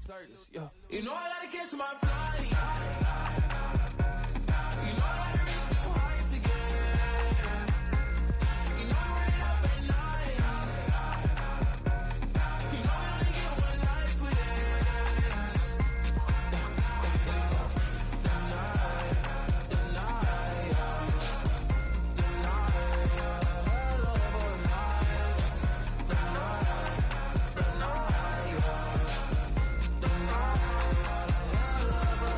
Certis, yeah. You know I gotta catch my flight. You know I gotta reach new heights again. You know I'm running up at night. You know we only get one life for this. The night, the night, the night, hell of a night. The night, the night, the night, hell of a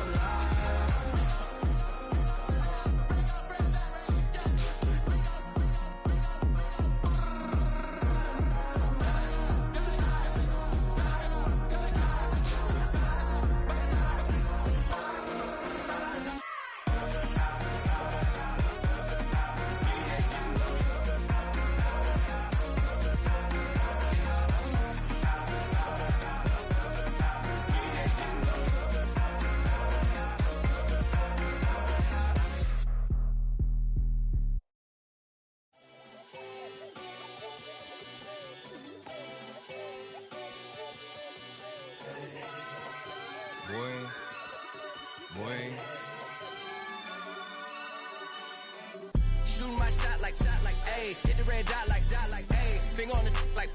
shooting my shot like, ayy. Hit the red dot like, ayy. Finger on the like,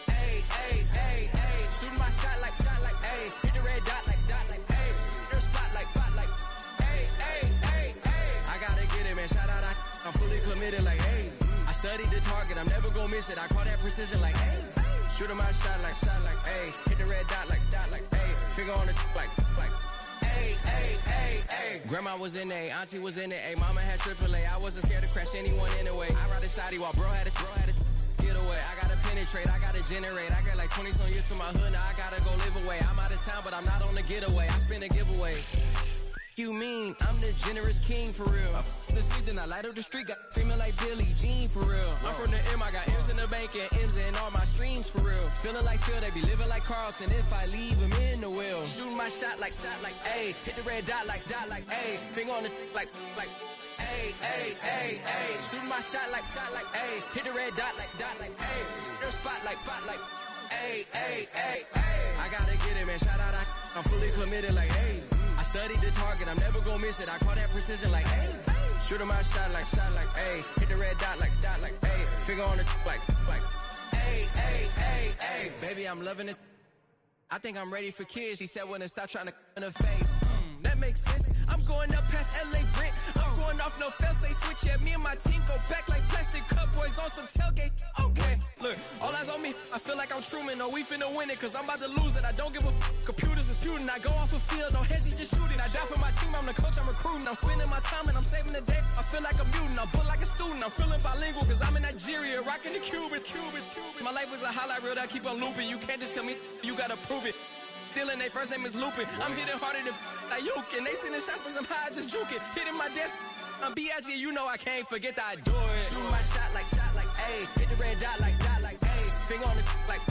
ayy, ayy, ayy, ayy. Shooting my shot like, ayy. Hit the red dot like, ayy. Their spot like, ayy, ayy, ayy, ayy. I gotta get it, man. Shout out, I'm fully committed like, ayy. I studied the target, I'm never gonna miss it. I call that precision like, ayy. Shooting my shot like, ayy. Hit the red dot like, ayy. Finger on the like, ayy, ayy, ayy, ayy. Grandma was in A, auntie was in it, ayy. Mama had AAA, I wasn't scared to crash anyone anyway. I ride a side while bro had a get away. I gotta penetrate, I gotta generate. I got like 20 some years to my hood, now I gotta go live away. I'm out of town, but I'm not on the getaway. I spin a giveaway. You mean I'm the generous king for real? I the sleep, then I light up the street, got female like Billie Jean for real. I'm from the M, I got M's in the bank and M's in all my streams for real. Feeling like Phil, they be living like Carlton if I leave him in the wheel. Shooting my shot like, ayy. Hit the red dot like, ayy. Finger on the like, ayy, ayy, ayy, ayy. Shooting my shot like, ayy. Hit the red dot like, ayy. Their spot like, ayy, ayy, ayy, ayy. I gotta get it, man. Shout out, I'm fully committed like, ayy. I studied the target, I'm never gonna miss it. I call that precision like, ayy. Shooting my shot like, ayy. Hit the red dot like, ayy. Finger on the like, ayy, ayy, ayy, ayy. Baby, I'm loving it. I think I'm ready for kids. She said when to stop trying to in her face. That makes sense. I'm going up past LA Brent. I'm going off no fail, say switch. Yeah, me and my team go back like plastic cup boys on some tailgate. Okay, look, all eyes on me. I feel like I'm Truman. Oh, we finna win it, cause I'm about to lose it. I don't give a computers disputing. I go off the field, no hesi, just shooting. I die for my team, I'm the coach, I'm recruiting. I'm spending my time and I'm saving the day. I feel like a mutant, I'm built like a student. I'm feeling bilingual, cause I'm in Nigeria, rocking the Cubans. My life is a highlight reel that I keep on looping. You can't just tell me, you gotta prove it. Stealing, they first name is Lupin. I'm hitting harder than like Yukin. They sending shots, but somehow I just juke it. Hitting my desk, I'm B.I.G. You know I can't forget that I do it. Shooting my shot like, ayy. Hit the red dot like, ayy. Finger on the like,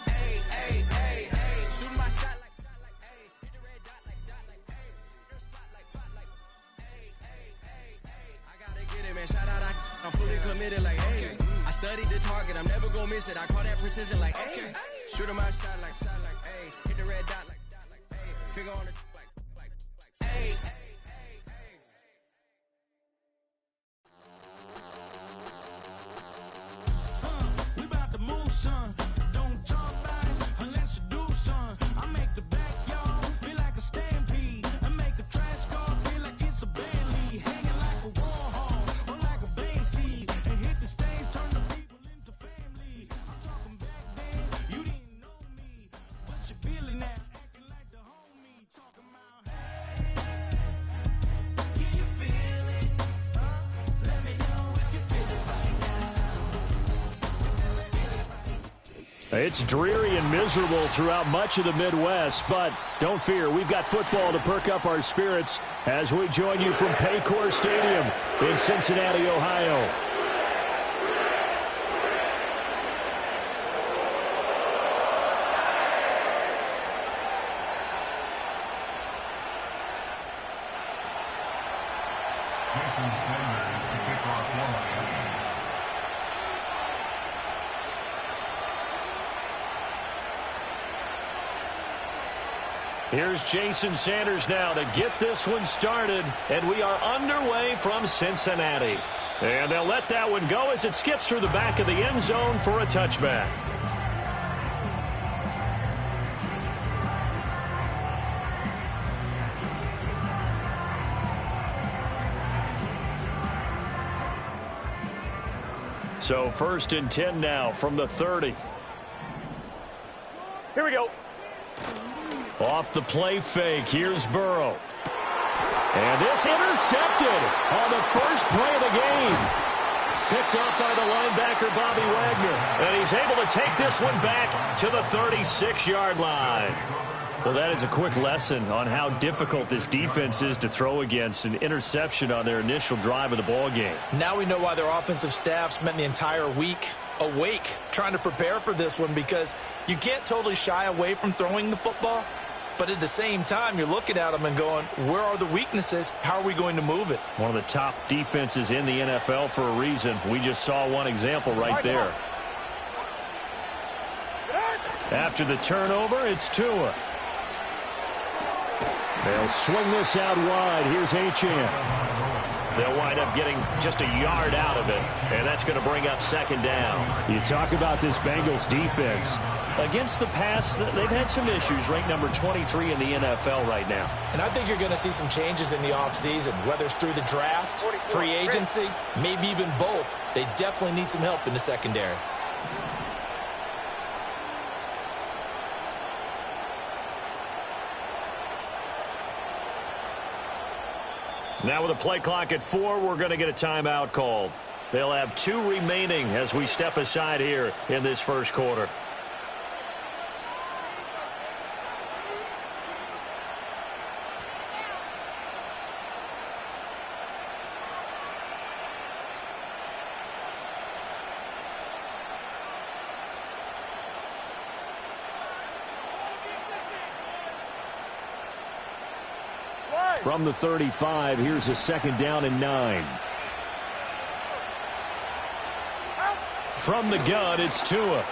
ayy, ayy, ayy, ayy. Shooting my shot like, ayy. Hit the red dot like, ayy. Their spot like, ayy, ayy, ayy, ayy. I gotta get it, man. Shout out, I'm fully committed like, ayy. I studied the target, I'm never gonna miss it. I call that precision like, ayy. Shooting my shot like, ayy. Hit the red dot like, ayy. Finger on the like, ayy, ayy. Move, son. Don't talk about it unless you do, son. I make the backyard feel like a stampede. I make a trash car feel like it's a Bentley. Hanging like a war hall or like a vein seed. And hit the stage, turn the people into family. I'm talking back then, you didn't know me. But you feeling that, acting like the homie. Talking about, hey, can you feel it? Let me know if you feel it right now. It's dreary and miserable throughout much of the Midwest, but don't fear, we've got football to perk up our spirits as we join you from Paycor Stadium in Cincinnati, Ohio. Here's Jason Sanders now to get this one started, and we are underway from Cincinnati. And they'll let that one go as it skips through the back of the end zone for a touchback. So 1st and 10 now from the 30. Here we go. Off the play fake. Here's Burrow. And this intercepted on the first play of the game. Picked up by the linebacker, Bobby Wagner. And he's able to take this one back to the 36-yard line. Well, that is a quick lesson on how difficult this defense is to throw against. An interception on their initial drive of the ball game. Now we know why their offensive staff spent the entire week awake trying to prepare for this one, because you can't totally shy away from throwing the football, but at the same time you're looking at them and going, where are the weaknesses? How are we going to move it? One of the top defenses in the NFL for a reason. We just saw one example right there. After the turnover, it's Tua. They'll swing this out wide. Here's Achane. They'll wind up getting just a yard out of it, and that's going to bring up 2nd down. You talk about this Bengals defense. Against the pass, they've had some issues. Ranked number 23 in the NFL right now. And I think you're going to see some changes in the offseason, whether it's through the draft, free agency, maybe even both. They definitely need some help in the secondary. Now with a play clock at 4, we're going to get a timeout called. They'll have 2 remaining as we step aside here in this first quarter. From the 35, here's a 2nd down and 9. From the gun, it's Tua.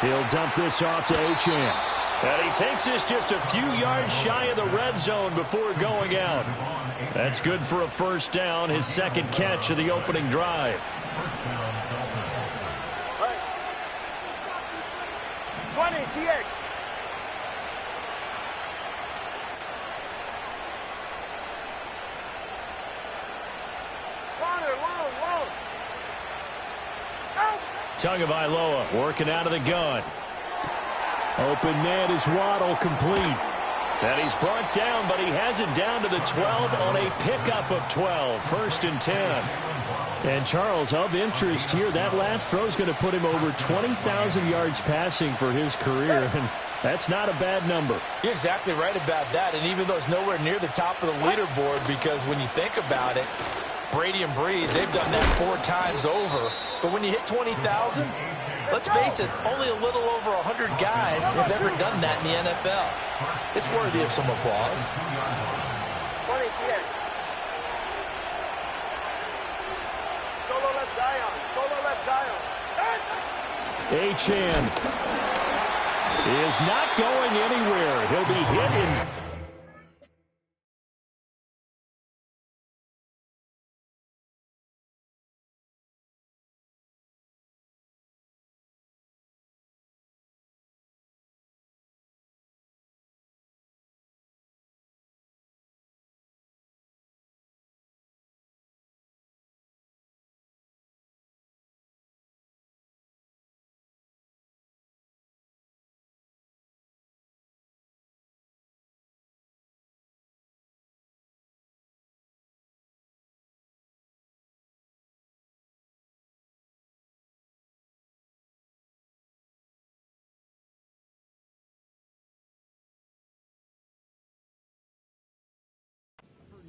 He'll dump this off to Achane. And he takes this just a few yards shy of the red zone before going out. That's good for a 1st down, his 2nd catch of the opening drive. 20, TX. Tagovailoa working out of the gun. Open man is Waddle, complete. And he's brought down, but he has it down to the 12 on a pickup of 12. 1st and 10. And Charles, of interest here, that last throw is going to put him over 20,000 yards passing for his career. And that's not a bad number. You're exactly right about that. And even though it's nowhere near the top of the leaderboard, because when you think about it, Brady and Breeze, they've done that 4 times over. But when you hit 20,000, let's face it, only a little over 100 guys have ever done that in the NFL. It's worthy of some applause. 20 TX. Solo left Zion. Solo left Zion. Achane is not going anywhere. He'll be hit in...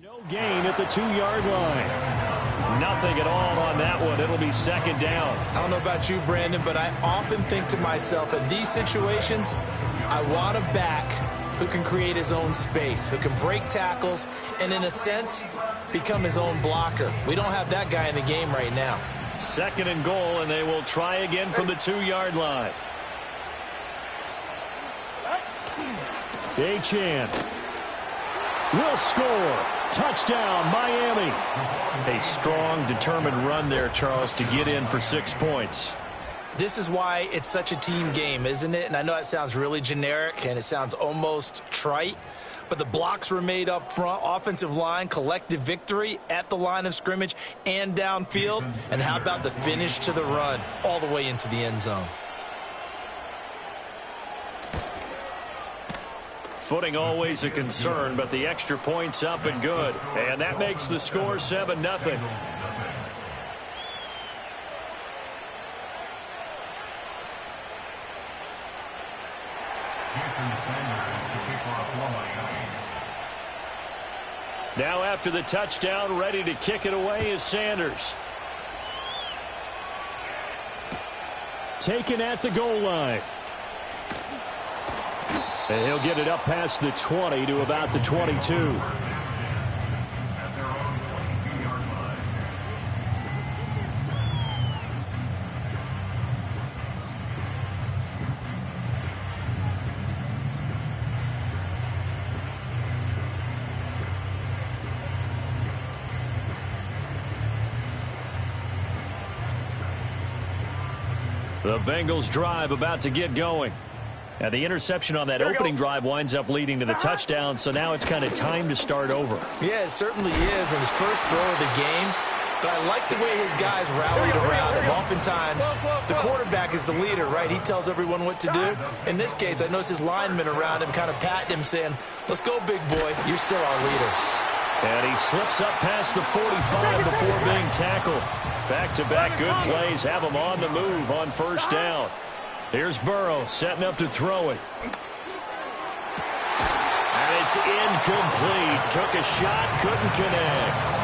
No gain at the 2-yard line. Nothing at all on that one. It'll be 2nd down. I don't know about you, Brandon, but I often think to myself, in these situations, I want a back who can create his own space, who can break tackles, and in a sense, become his own blocker. We don't have that guy in the game right now. 2nd and goal, and they will try again from the 2-yard line. Achane will score. Touchdown, Miami. A strong, determined run there, Charles, to get in for 6 points. This is why it's such a team game, isn't it? And I know that sounds really generic and it sounds almost trite, but the blocks were made up front, offensive line, collective victory at the line of scrimmage and downfield. And how about the finish to the run all the way into the end zone? Footing always a concern, but the extra point's up and good. And that makes the score 7-0. Now after the touchdown, ready to kick it away is Sanders. Taken at the goal line. And he'll get it up past the 20 to about the 22. The Bengals drive about to get going. Now the interception on that opening drive winds up leading to the touchdown, so now it's kind of time to start over. Yeah, it certainly is in his first throw of the game. But I like the way his guys rallied around him. Oftentimes, the quarterback is the leader, right? He tells everyone what to do. In this case, I noticed his linemen around him kind of patting him, saying, "Let's go, big boy. You're still our leader." And he slips up past the 45 before being tackled. Back-to-back good plays have him on the move on first down. Here's Burrow setting up to throw it. And it's incomplete. Took a shot, couldn't connect.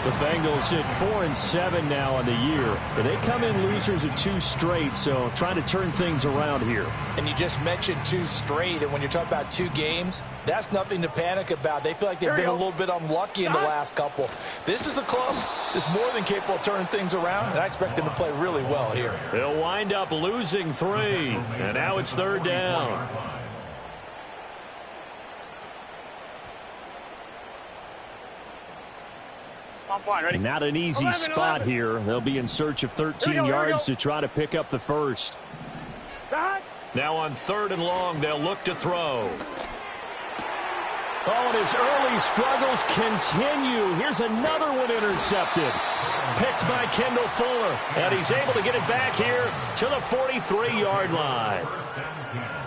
The Bengals hit 4-7 now on the year. But they come in losers of 2 straight, so trying to turn things around here. And you just mentioned 2 straight, and when you're talking about 2 games, that's nothing to panic about. They feel like they've been a little bit unlucky in the last couple. This is a club that's more than capable of turning things around, and I expect them to play really well here. They'll wind up losing 3, and now it's 3rd down. Not an easy spot here. They'll be in search of 13 yards to try to pick up the first. Now on 3rd and long, they'll look to throw. Oh, and his early struggles continue. Here's another one intercepted. Picked by Kendall Fuller. And he's able to get it back here to the 43-yard line.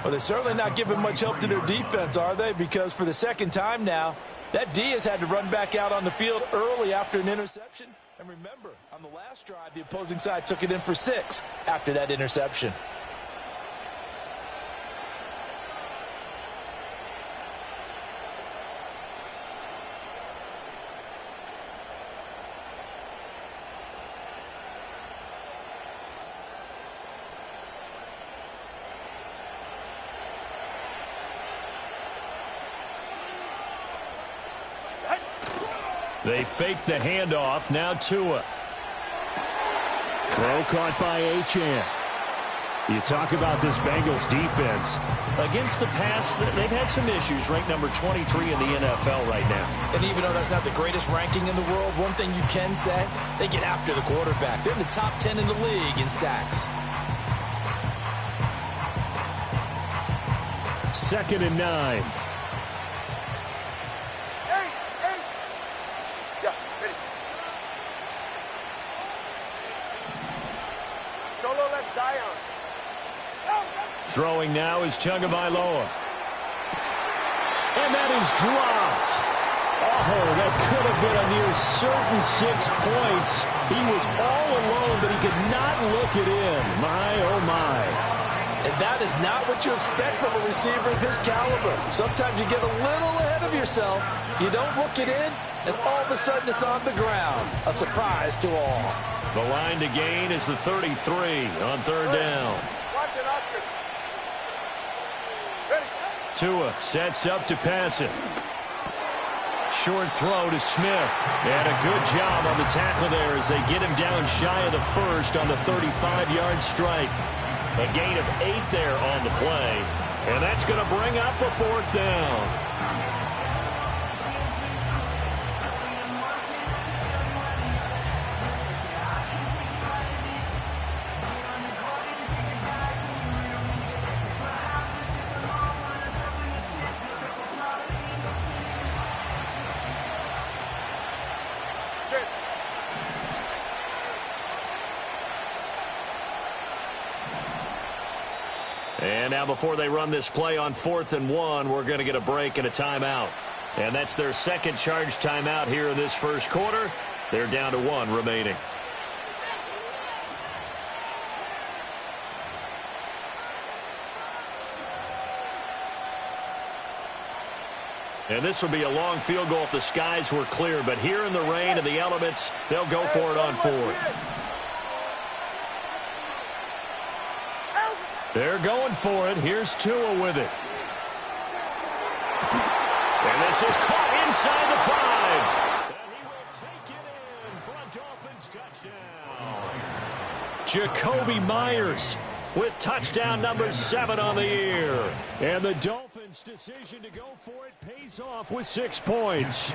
Well, they're certainly not giving much help to their defense, are they? Because for the second time now, that D has had to run back out on the field early after an interception. And remember, on the last drive, the opposing side took it in for 6 after that interception. They fake the handoff. Now Tua. Throw caught by Achane. You talk about this Bengals defense. Against the pass, they've had some issues. Ranked number 23 in the NFL right now. And even though that's not the greatest ranking in the world, one thing you can say, they get after the quarterback. They're in the top 10 in the league in sacks. 2nd and 9. Throwing now is Tagovailoa. And that is dropped. Oh, that could have been a near certain 6 points. He was all alone, but he could not look it in. My, oh, my. And that is not what you expect from a receiver of his caliber. Sometimes you get a little ahead of yourself. You don't look it in, and all of a sudden it's on the ground. A surprise to all. The line to gain is the 33 on 3rd down. Watch it, Oscar. Tua sets up to pass it. Short throw to Smith. And a good job on the tackle there as they get him down shy of the first on the 35-yard strike. A gain of 8 there on the play. And that's going to bring up a 4th down. And now before they run this play on 4th and 1, we're going to get a break and a timeout. And that's their second charge timeout here in this first quarter. They're down to 1 remaining. And this will be a long field goal if the skies were clear. But here in the rain and the elements, they'll go for it on 4th. They're going for it. Here's Tua with it. And this is caught inside the 5. And he will take it in for a Dolphins touchdown. Jacoby Myers with touchdown number 7 on the year. And the Dolphins' decision to go for it pays off with 6 points.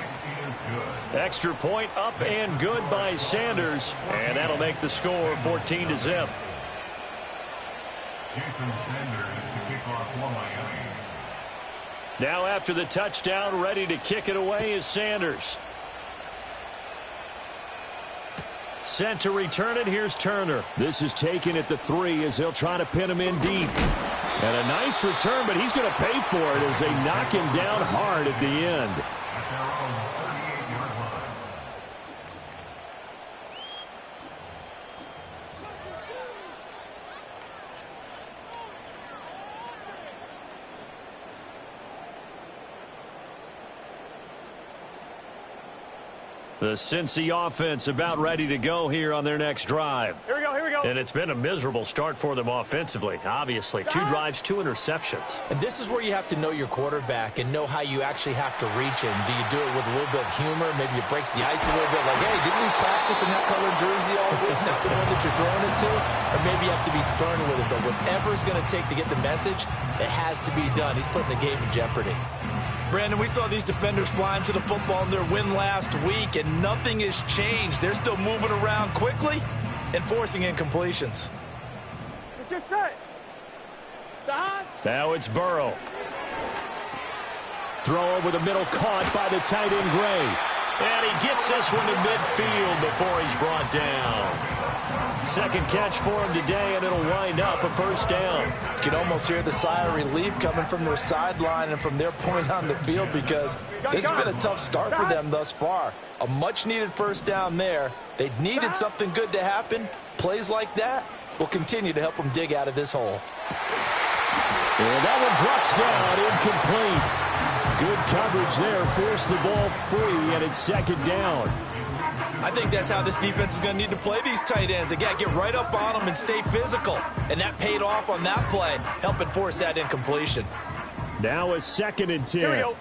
Extra point up and good by Sanders. And that'll make the score 14-0. Now after the touchdown, ready to kick it away is Sanders. Sent to return it, here's Turner. This is taken at the 3 as they'll try to pin him in deep. And a nice return, but he's going to pay for it as they knock him down hard at the end. The Cincy offense about ready to go here on their next drive. Here we go, here we go. And it's been a miserable start for them offensively, obviously. 2 drives, 2 interceptions. And this is where you have to know your quarterback and know how you actually have to reach him. Do you do it with a little bit of humor? Maybe you break the ice a little bit like, hey, didn't we practice in that color jersey all week, not the one that you're throwing it to? Or maybe you have to be stern with it. But whatever it's going to take to get the message, it has to be done. He's putting the game in jeopardy. Brandon, we saw these defenders flying to the football in their win last week, and nothing has changed. They're still moving around quickly and forcing incompletions. Let's get set. Now it's Burrow. Throw over the middle, caught by the tight end Gray. And he gets this one to midfield before he's brought down. Second catch for him today, and it'll wind up a 1st down. You can almost hear the sigh of relief coming from their sideline and from their point on the field because this has been a tough start for them thus far. A much-needed 1st down there. They needed something good to happen. Plays like that will continue to help them dig out of this hole. And that one drops down, incomplete. Good coverage there, forced the ball free, and it's 2nd down. I think that's how this defense is going to need to play these tight ends. Again, get right up on them and stay physical. And that paid off on that play, helping force that incompletion. Now a 2nd and 10. Here we go.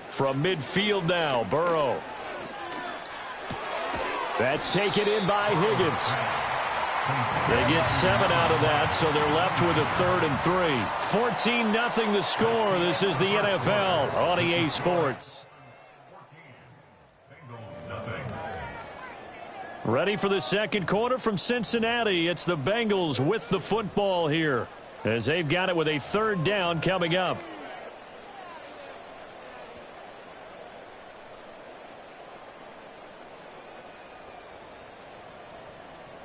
From midfield now, Burrow. That's taken in by Higgins. They get 7 out of that, so they're left with a 3rd and 3. 14-0 the score. This is the NFL on EA Sports. Ready for the second quarter from Cincinnati. It's the Bengals with the football here as they've got it with a 3rd down coming up.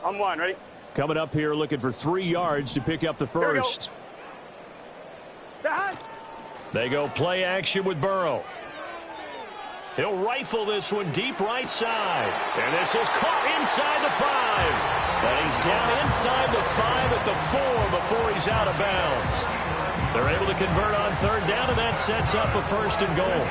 On 1, ready? Coming up here looking for 3 yards to pick up the first. They go play action with Burrow. He'll rifle this one deep right side. And this is caught inside the 5. And he's down inside the 5 at the 4 before he's out of bounds. They're able to convert on 3rd down, and that sets up a 1st and goal.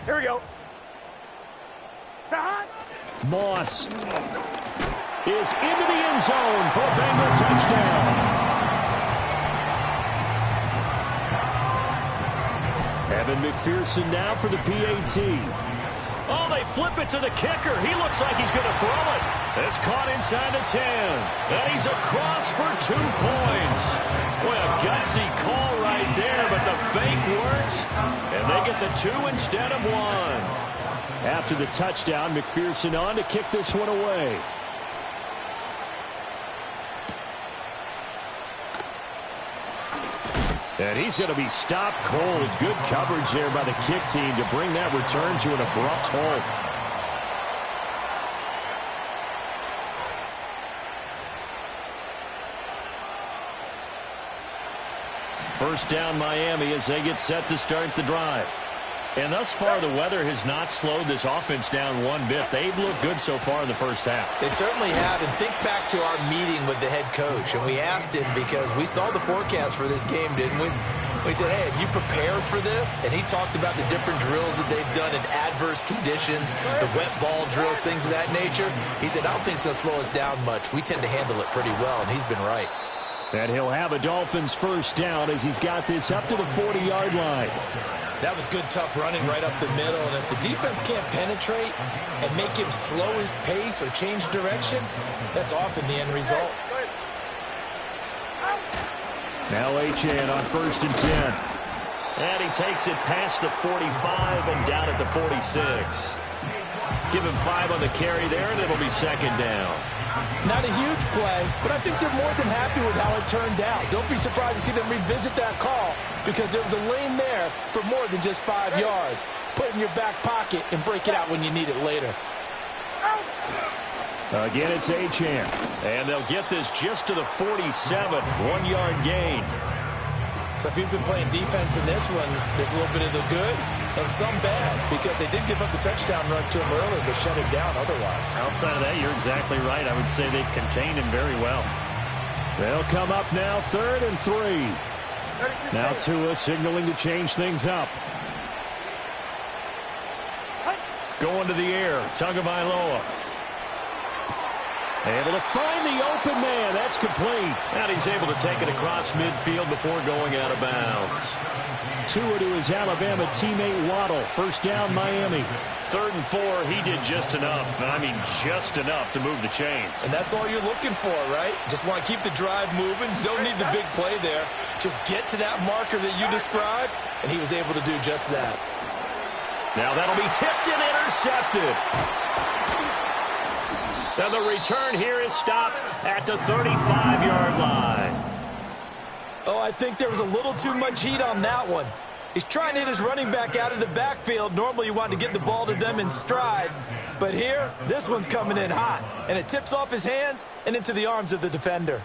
Here we go. Moss is into the end zone for a Bengal touchdown. Evan McPherson now for the PAT. Oh, they flip it to the kicker. He looks like he's going to throw it. It's caught inside the 10. And he's across for 2 points. Boy, a gutsy call right there, but the fake works. And they get the 2 instead of 1. After the touchdown, McPherson on to kick this one away. And he's going to be stopped cold. Good coverage there by the kick team to bring that return to an abrupt halt. First down Miami as they get set to start the drive. And thus far, the weather has not slowed this offense down one bit. They've looked good so far in the first half. They certainly have. And think back to our meeting with the head coach. And we asked him because we saw the forecast for this game, didn't we? We said, hey, have you prepared for this? And he talked about the different drills that they've done in adverse conditions, the wet ball drills, things of that nature. He said, I don't think it's going to slow us down much. We tend to handle it pretty well, and he's been right. And he'll have a Dolphins first down as he's got this up to the 40-yard line. That was good, tough running right up the middle. And if the defense can't penetrate and make him slow his pace or change direction, that's often the end result. Now Achane on 1st and 10. And he takes it past the 45 and down at the 46. Give him 5 on the carry there, and it'll be 2nd down. Not a huge play, but I think they're more than happy with how it turned out. Don't be surprised to see them revisit that call because there was a lane there for more than just 5 yards. Put it in your back pocket and break it out when you need it later. Again, it's Achane. And they'll get this just to the 47. 1-yard gain. So if you've been playing defense in this one, there's a little bit of the good and some bad because they did give up the touchdown run to him earlier but shut him down otherwise. Outside of that, you're exactly right. I would say they've contained him very well. They'll come up now 3rd and 3. Now Tua signaling to change things up. Going to the air. Tagovailoa. Able to find the open man. That's complete. And he's able to take it across midfield before going out of bounds. Tua to his Alabama teammate Waddle. First down, Miami. 3rd and 4. He did just enough. I mean, just enough to move the chains. And that's all you're looking for, right? Just want to keep the drive moving. You don't need the big play there. Just get to that marker that you described, and he was able to do just that. Now that'll be tipped and intercepted. And the return here is stopped at the 35-yard line. Oh, I think there was a little too much heat on that one. He's trying to hit his running back out of the backfield. Normally you want to get the ball to them in stride. But here, this one's coming in hot. And it tips off his hands and into the arms of the defender.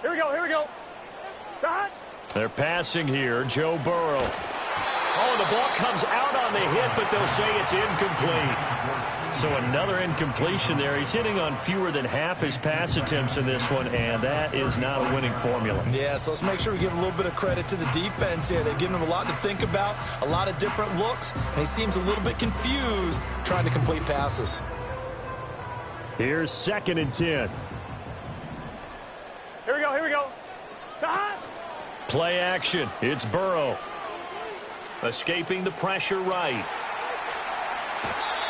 Here we go. They're passing here. Joe Burrow. Oh, the ball comes out on the hit, but they'll say it's incomplete. So another incompletion there. He's hitting on fewer than half his pass attempts in this one, and that is not a winning formula. Yeah, so let's make sure we give a little bit of credit to the defense here. They've given him a lot to think about, a lot of different looks, and he seems a little bit confused trying to complete passes. Here's 2nd and 10. Here we go. Play action. It's Burrow. Escaping the pressure right.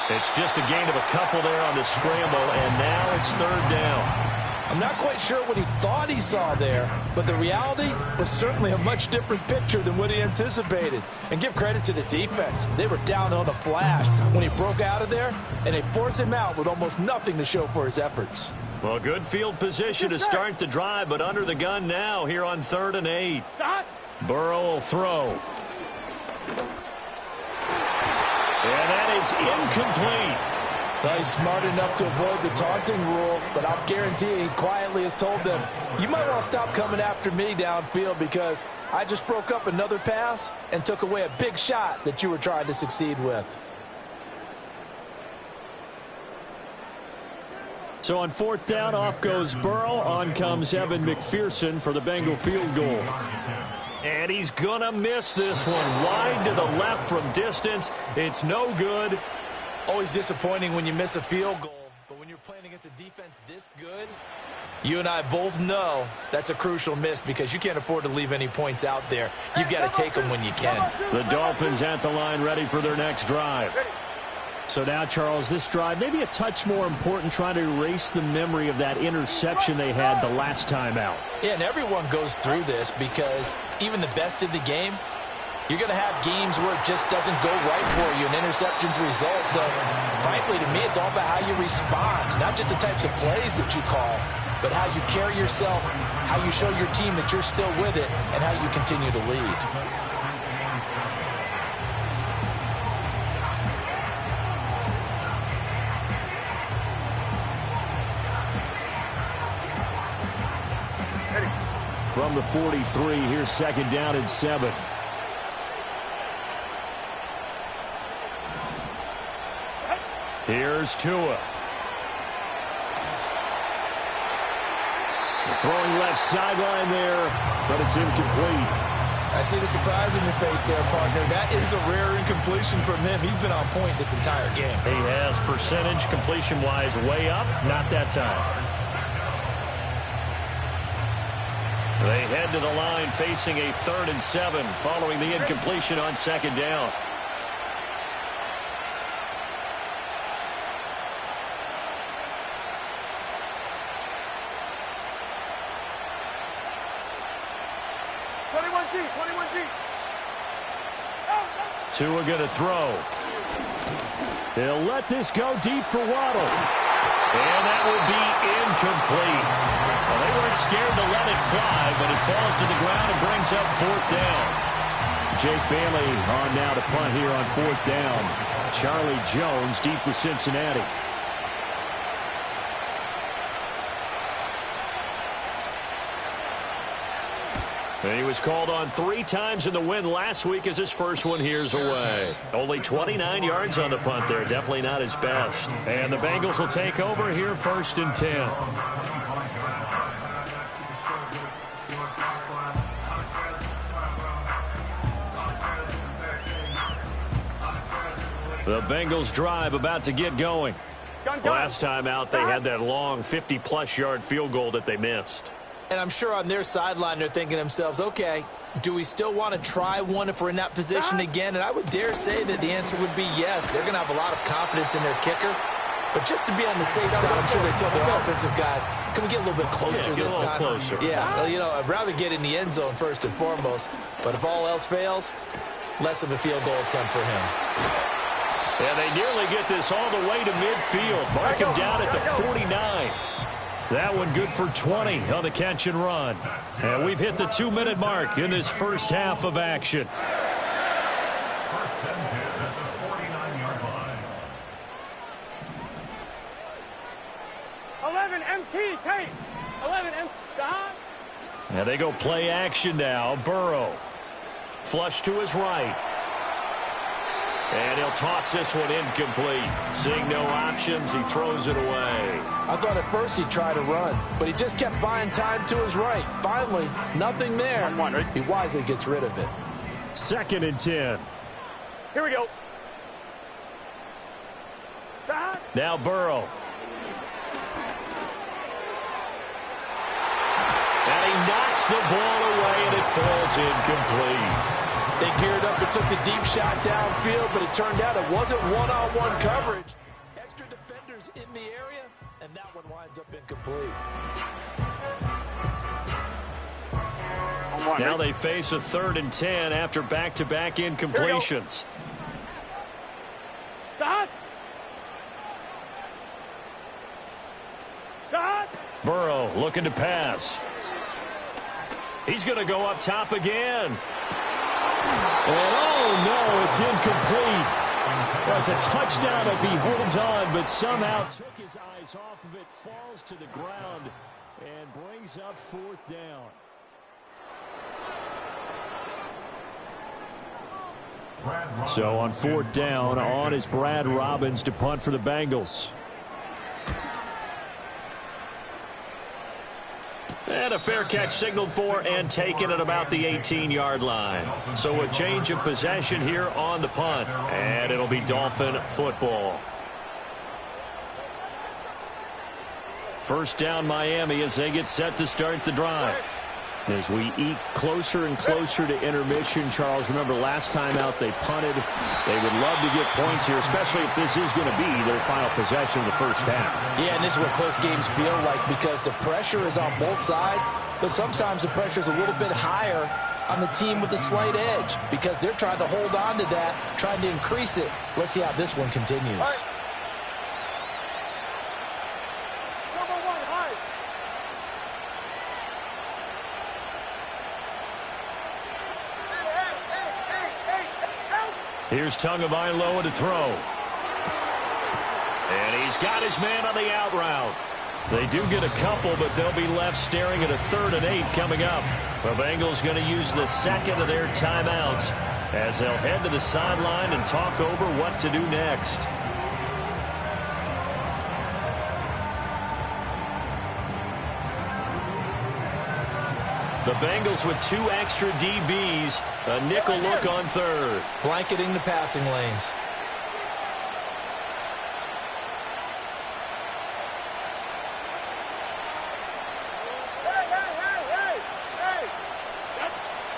It's just a gain of a couple there on the scramble, and now it's 3rd down. I'm not quite sure what he thought he saw there, but the reality was certainly a much different picture than what he anticipated. And give credit to the defense. They were down on the flash when he broke out of there, and they forced him out with almost nothing to show for his efforts. Well, good field position to start the drive, but under the gun now here on 3rd and 8. Burrow will throw. And that is incomplete. Well, he's smart enough to avoid the taunting rule, but I'll guarantee he quietly has told them, you might want to stop coming after me downfield because I just broke up another pass and took away a big shot that you were trying to succeed with. So on 4th down, off goes Burrow. On comes Evan McPherson for the Bengal field goal. And he's going to miss this one. Wide to the left from distance. It's no good. Always disappointing when you miss a field goal, but when you're playing against a defense this good, you and I both know that's a crucial miss because you can't afford to leave any points out there. You've got to take them when you can. The Dolphins at the line ready for their next drive. So now, Charles, this drive maybe a touch more important, trying to erase the memory of that interception they had the last time out. Yeah, and everyone goes through this because even the best in the game, you're going to have games where it just doesn't go right for you, and interceptions result. So, frankly, to me, it's all about how you respond, not just the types of plays that you call, but how you carry yourself, how you show your team that you're still with it, and how you continue to lead. From the 43, here's second down and 7. Here's Tua. The throwing left sideline there, but it's incomplete. I see the surprise in your face there, partner. That is a rare incompletion from him. He's been on point this entire game. He has percentage completion-wise way up, not that time. They head to the line facing a 3rd and 7 following the incompletion on second down. Tua going to throw. He'll let this go deep for Waddle. And that will be incomplete. Well, they weren't scared to let it fly, but it falls to the ground and brings up 4th down. Jake Bailey on now to punt here on 4th down. Charlie Jones deep for Cincinnati. And he was called on 3 times in the win last week as his first one here's away. Only 29 yards on the punt there. Definitely not his best. And the Bengals will take over here 1st and 10. The Bengals drive about to get going. Last time out, they had that long 50-plus yard field goal that they missed. And I'm sure on their sideline they're thinking to themselves, okay, do we still want to try one if we're in that position again? And I would dare say that the answer would be yes. They're going to have a lot of confidence in their kicker. But just to be on the safe side, I'm sure they told their offensive guys, can we get a little bit closer this time? Closer. Yeah, you know, I'd rather get in the end zone first and foremost. But if all else fails, less of a field goal attempt for him. Yeah, they nearly get this all the way to midfield. Mark him down at the 49. That one good for 20 on the catch and run. And we've hit the 2-minute mark in this first half of action. And they go play action now. Burrow. Flush to his right. And he'll toss this one incomplete. Seeing no options, he throws it away. I thought at first he'd try to run, but he just kept buying time to his right. Finally, nothing there. He wisely gets rid of it. 2nd and 10. Here we go. Now Burrow. And he knocks the ball away, and it falls incomplete. They geared up and took the deep shot downfield, but it turned out it wasn't one-on-one coverage. Extra defenders in the area, and that one winds up incomplete. Now they face a 3rd and 10 after back-to-back incompletions. Burrow looking to pass. He's going to go up top again. And oh no, it's incomplete. Well, it's a touchdown if he holds on, but somehow took his eyes off of it, falls to the ground, and brings up 4th down. So on 4th down, on is Brad Robbins to punt for the Bengals. And a fair catch signaled for and taken at about the 18-yard line. So a change of possession here on the punt. And it'll be Dolphin football. First down Miami as they get set to start the drive. As we eke closer and closer to intermission, Charles, remember last time out they punted. They would love to get points here, especially if this is going to be their final possession of the first half. Yeah, and this is what close games feel like because the pressure is on both sides, but sometimes the pressure is a little bit higher on the team with the slight edge because they're trying to hold on to that, trying to increase it. Let's see how this one continues. Here's Tagovailoa to throw. And he's got his man on the out route. They do get a couple, but they'll be left staring at a 3rd and 8 coming up. The Bengals going to use the second of their timeouts as they'll head to the sideline and talk over what to do next. The Bengals with 2 extra DBs, a nickel look on 3rd. Blanketing the passing lanes.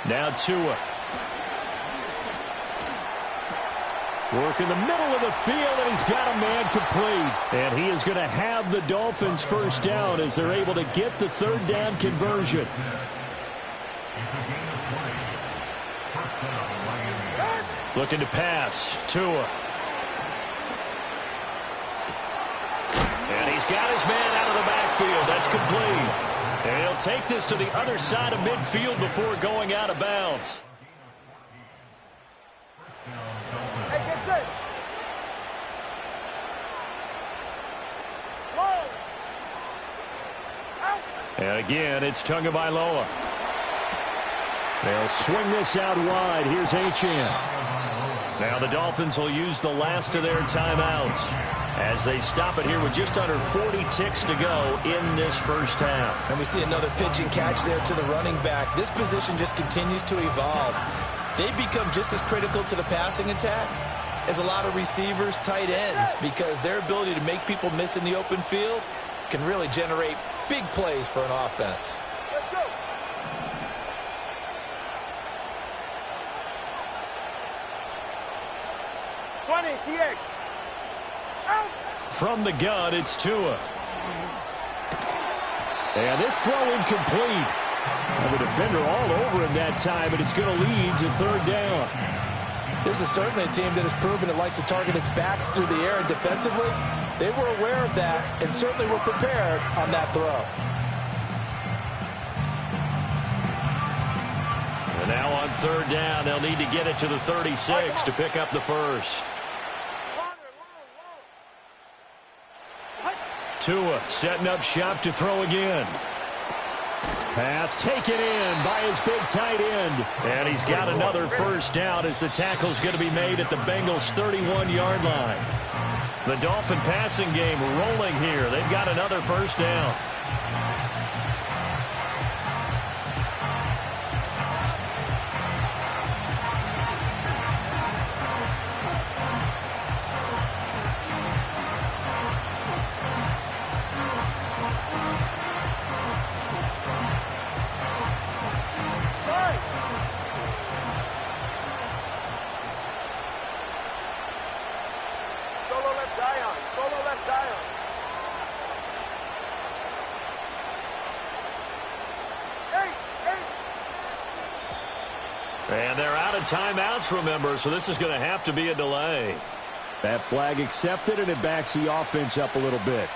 Now Tua. Work in the middle of the field, and he's got a man complete. And he is going to have the Dolphins first down as they're able to get the 3rd down conversion. Looking to pass. Tua. And he's got his man out of the backfield. That's complete. And he'll take this to the other side of midfield before going out of bounds. Hey, get set. Low. Out. And again, it's Tagovailoa. They'll swing this out wide. Here's Achane. Now the Dolphins will use the last of their timeouts as they stop it here with just under 40 ticks to go in this first half. And we see another pitch and catch there to the running back. This position just continues to evolve. They become just as critical to the passing attack as a lot of receivers, tight ends, because their ability to make people miss in the open field can really generate big plays for an offense. Let's go. TX. Out. From the gun, it's Tua. And this throw incomplete. And the defender all over him that time, and it's going to lead to 3rd down. This is certainly a team that has proven it likes to target its backs through the air, and defensively, they were aware of that and certainly were prepared on that throw. And now on 3rd down, they'll need to get it to the 36 to pick up the first. Tua setting up shop to throw again. Pass taken in by his big tight end. And he's got another first down as the tackle's going to be made at the Bengals' 31-yard line. The Dolphin passing game rolling here. They've got another first down. And they're out of timeouts, remember, so this is going to have to be a delay. That flag accepted, and it backs the offense up a little bit.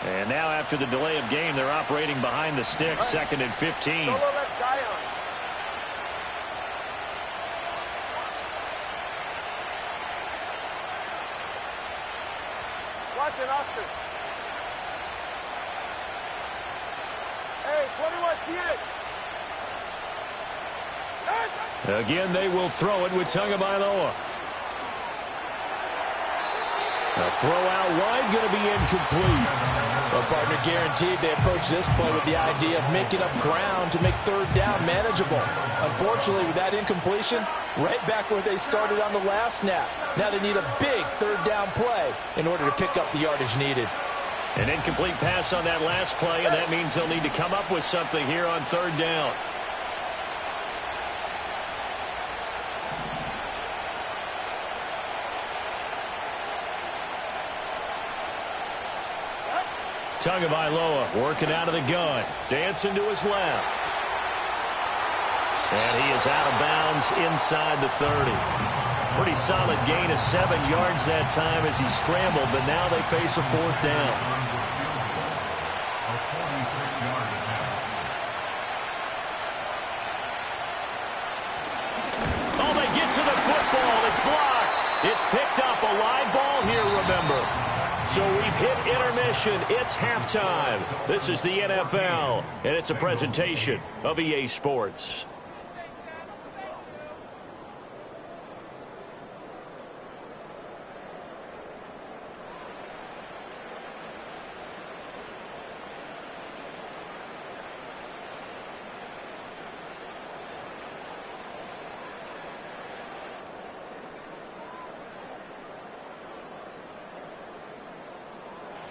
And now after the delay of game, they're operating behind the sticks, 2nd and 15. Solo left Zion. Watson, Oscar. Hey, 21 TX. Again, they will throw it with Tagovailoa. A throw out wide going to be incomplete. Well, partner, guaranteed they approach this play with the idea of making up ground to make third down manageable. Unfortunately, with that incompletion, right back where they started on the last snap. Now they need a big third down play in order to pick up the yardage needed. An incomplete pass on that last play, and that means they'll need to come up with something here on third down. Tagovailoa working out of the gun. Dancing to his left. And he is out of bounds inside the 30. Pretty solid gain of 7 yards that time as he scrambled, but now they face a fourth down. Oh, they get to the football. It's blocked. It's picked up. A live ball here, remember. So we've hit intermission. It's halftime. This is the NFL, and it's a presentation of EA Sports.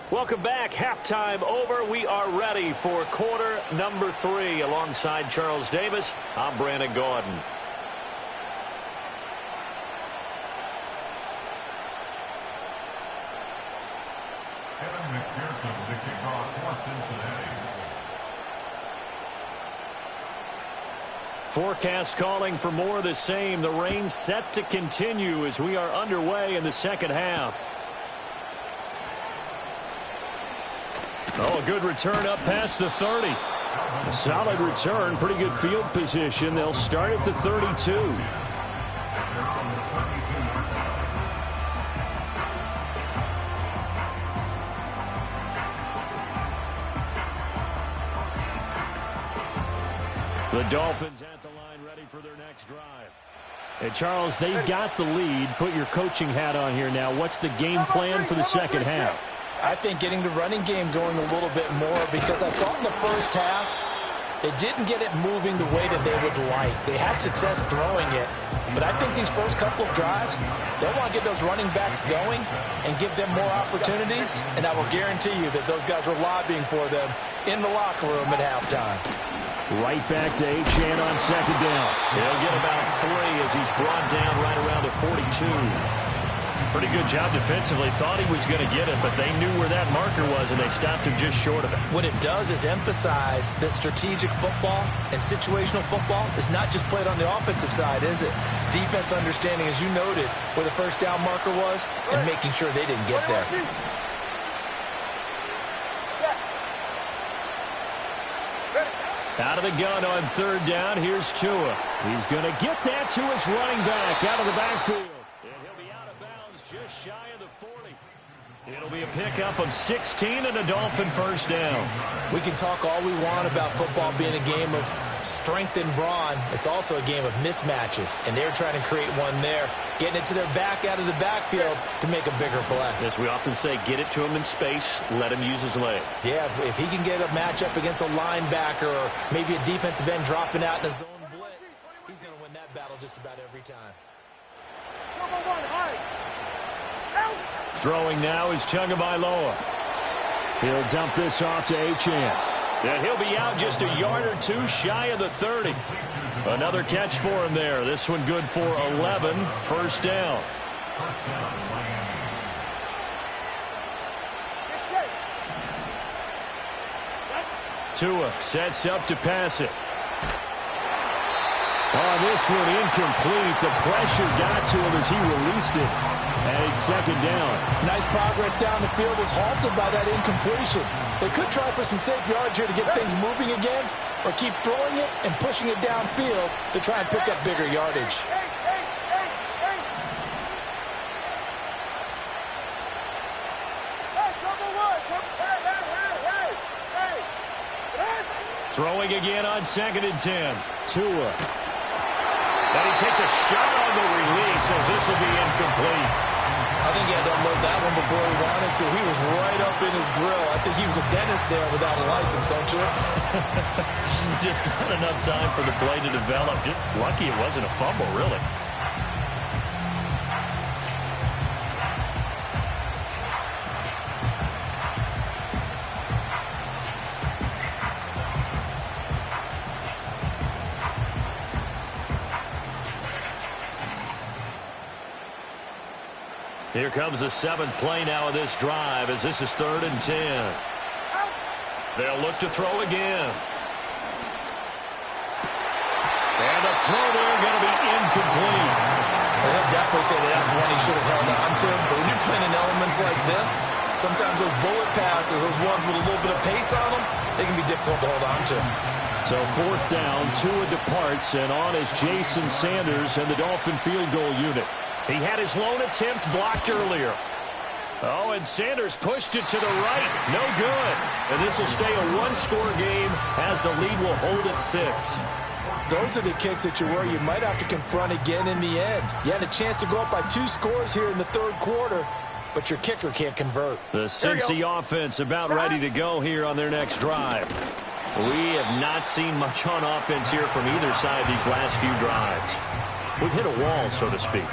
Welcome back. Halftime over. We are ready for quarter number 3. Alongside Charles Davis, I'm Brandon Gordon. Forecast calling for more of the same. The rain set to continue as we are underway in the second half. Oh, a good return up past the 30. A solid return, pretty good field position. They'll start at the 32. The Dolphins at the line ready for their next drive. And Charles, they've got the lead. Put your coaching hat on here now. What's the game plan for the second half? I think getting the running game going a little bit more, because I thought in the first half they didn't get it moving the way that they would like. They had success throwing it, but I think these first couple of drives, they want to get those running backs going and give them more opportunities, and I will guarantee you that those guys were lobbying for them in the locker room at halftime. Right back to Achane on second down. He'll get about 3 as he's brought down right around the 42. Pretty good job defensively. Thought he was going to get it, but they knew where that marker was, and they stopped him just short of it. What it does is emphasize that strategic football and situational football is not just played on the offensive side, is it? Defense understanding, as you noted, where the first down marker was and making sure they didn't get there. Out of the gun on third down, here's Tua. He's going to get that to his running back out of the backfield. Just shy of the 40. It'll be a pickup of 16 and a Dolphin first down. We can talk all we want about football being a game of strength and brawn. It's also a game of mismatches, and they're trying to create one there, getting it to their back out of the backfield to make a bigger play. As we often say, get it to him in space, let him use his leg. Yeah, if he can get a matchup against a linebacker or maybe a defensive end dropping out in a zone blitz, he's going to win that battle just about every time. Throwing now is Tagovailoa. He'll dump this off to Achane. And he'll be out just a yard or 2 shy of the 30. Another catch for him there. This one good for 11. First down. Tua sets up to pass it. Oh, this one incomplete. The pressure got to him as he released it. And it's second down. Nice progress down the field was halted by that incompletion. They could try for some safe yards here to get things moving again, or keep throwing it and pushing it downfield to try and pick up bigger yardage. Throwing again on 2nd and 10. Tua. And he takes a shot on the release as this will be incomplete. I think he had to unload that one before he wanted to. He was right up in his grill. I think he was a dentist there without a license, don't you? Just not enough time for the play to develop. Just lucky it wasn't a fumble, really. Here comes the 7th play now of this drive as this is 3rd and 10. They'll look to throw again. And the throw there going to be incomplete. Well, he'll definitely say that's one he should have held on to. But when you're playing in elements like this, sometimes those bullet passes, those ones with a little bit of pace on them, they can be difficult to hold on to. So 4th down, Tua departs, and on is Jason Sanders and the Dolphin field goal unit. He had his lone attempt blocked earlier. Oh, and Sanders pushed it to the right. No good. And this will stay a one-score game as the lead will hold at 6. Those are the kicks that you worry you might have to confront again in the end. You had a chance to go up by 2 scores here in the 3rd quarter, but your kicker can't convert. The Cincy offense about ready to go here on their next drive. We have not seen much on offense here from either side these last few drives. We've hit a wall, so to speak.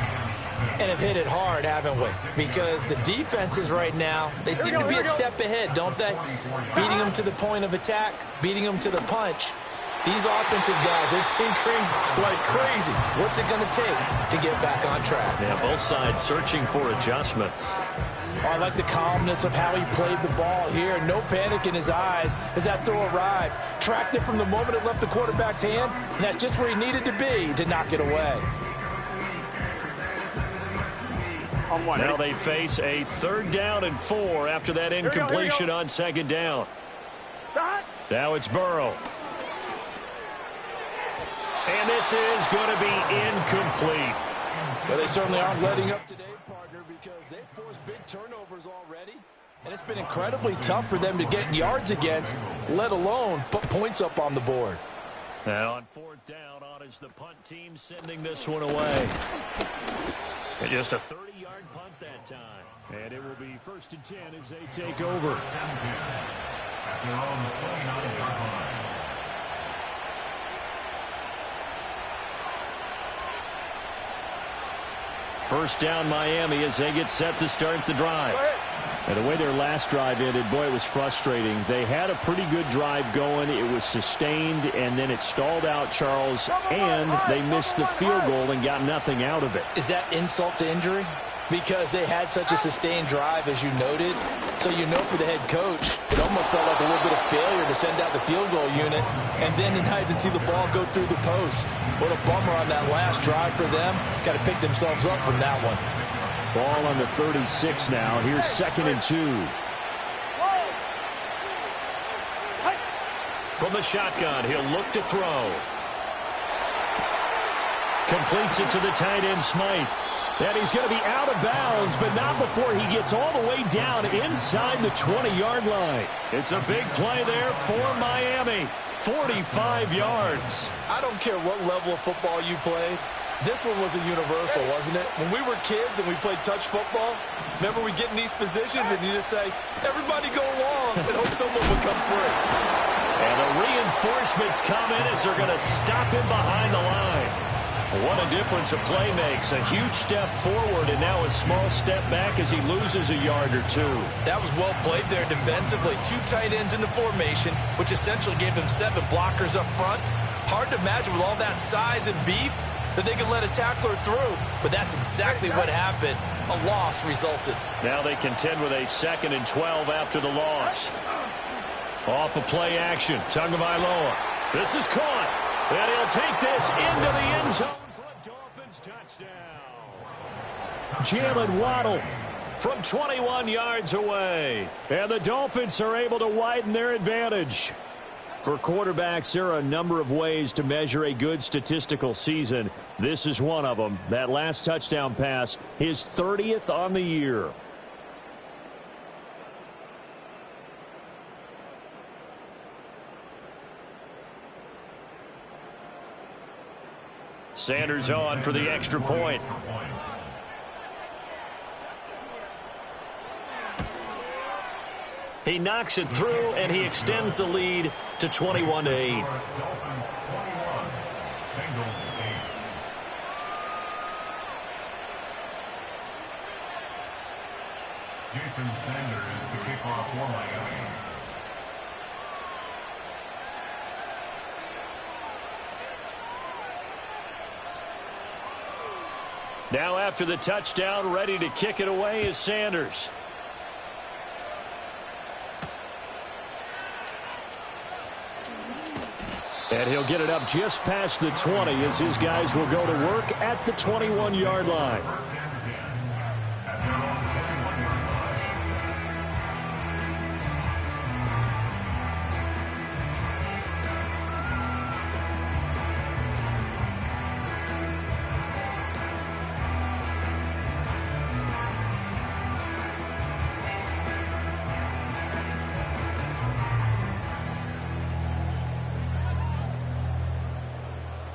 And have hit it hard, haven't we? Because the defenses right now, they seem to be a step ahead, don't they? Beating them to the point of attack, beating them to the punch. These offensive guys are tinkering like crazy. What's it going to take to get back on track? Yeah, both sides searching for adjustments. Oh, I like the calmness of how he played the ball here. No panic in his eyes as that throw arrived. Tracked it from the moment it left the quarterback's hand, and that's just where he needed to be to knock it away. Now they face a 3rd down and 4 after that incompletion on 2nd down. Now it's Burrow. And this is going to be incomplete. Well, they certainly aren't letting up today, partner, because they've forced big turnovers already. And it's been incredibly tough for them to get yards against, let alone put points up on the board. And on 4th down, on is the punt team sending this one away. And just a 30-yard punt that time. And it will be 1st and 10 as they take over. First down Miami as they get set to start the drive. And the way their last drive ended, boy, it was frustrating. They had a pretty good drive going. It was sustained, and then it stalled out, Charles, and they missed the field goal and got nothing out of it. Is that insult to injury? Because they had such a sustained drive, as you noted. So you know for the head coach, it almost felt like a little bit of failure to send out the field goal unit, and then tonight to see the ball go through the post. What a bummer on that last drive for them. Got to pick themselves up from that one. Ball on the 36 now. Here's 2nd and 2. From the shotgun, he'll look to throw. Completes it to the tight end, Smythe. And he's going to be out of bounds, but not before he gets all the way down inside the 20-yard line. It's a big play there for Miami. 45 yards. I don't care what level of football you played. This one was a universal, wasn't it? When we were kids and we played touch football, remember we get in these positions and you just say, everybody go along and hope someone will come free. And the reinforcements come in as they're going to stop him behind the line. What a difference a play makes. A huge step forward and now a small step back as he loses a yard or 2. That was well played there defensively. 2 tight ends in the formation, which essentially gave them 7 blockers up front. Hard to imagine with all that size and beef that they could let a tackler through, but that's exactly what happened. A loss resulted. Now they contend with a 2nd and 12 after the loss. Off of play action, Tagovailoa. This is caught, and he'll take this into the end zone for a Dolphins touchdown. Jalen Waddle from 21 yards away, and the Dolphins are able to widen their advantage. For quarterbacks, there are a number of ways to measure a good statistical season. This is one of them. That last touchdown pass, his 30th on the year. Sanders on for the extra point. He knocks it through, and he extends the lead to 21-8. Jason Sanders to kick off for Miami. Now after the touchdown, ready to kick it away is Sanders. And he'll get it up just past the 20 as his guys will go to work at the 21-yard line.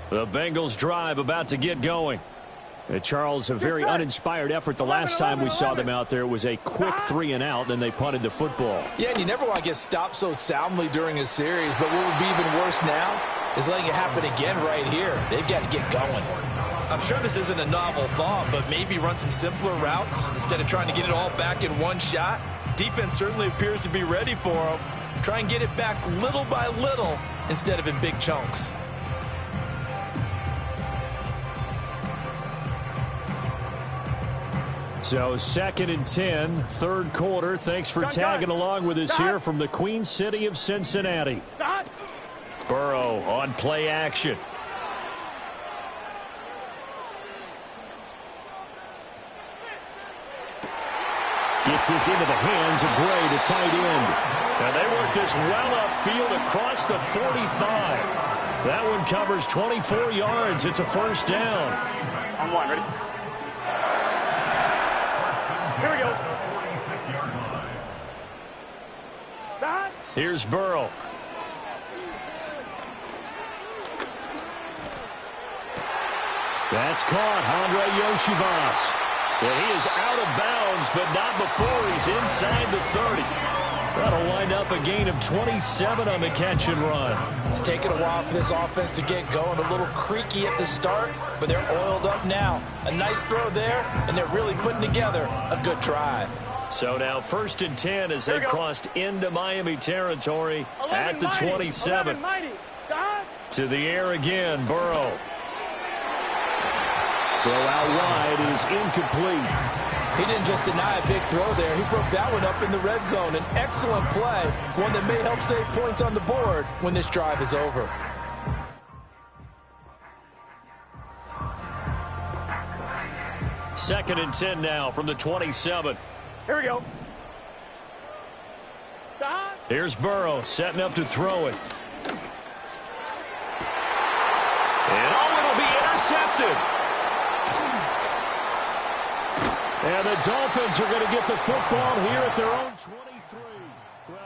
The Bengals drive about to get going. Charles, a very uninspired effort the last time we saw them out there. It was a quick 3-and-out, and they punted the football. Yeah, and you never want to get stopped so soundly during a series, but what would be even worse now is letting it happen again right here. They've got to get going. I'm sure this isn't a novel thought, but maybe run some simpler routes instead of trying to get it all back in one shot. Defense certainly appears to be ready for them. Try and get it back little by little instead of in big chunks. So 2nd and 10, third quarter. Thanks for tagging along with us here from the Queen City of Cincinnati. Burrow on play action. Gets this into the hands of Gray, the tight end. And they work this well upfield across the 45. That one covers 24 yards. It's a first down. On one, ready? Here we go. Stop. Here's Burrow. That's caught. Andre Yoshivas. And he is out of bounds, but not before he's inside the 30. That'll wind up a gain of 27 on the catch and run. It's taken a while for this offense to get going. A little creaky at the start, but they're oiled up now. A nice throw there, and they're really putting together a good drive. So now 1st and 10 as they've crossed into Miami territory at the 27. To the air again, Burrow. Throw out wide is incomplete. He didn't just deny a big throw there. He broke that one up in the red zone. An excellent play, one that may help save points on the board when this drive is over. Second and 10 now from the 27. Here we go. Stop. Here's Burrow setting up to throw it. And it'll be intercepted. And the Dolphins are going to get the football here at their own 23. Well,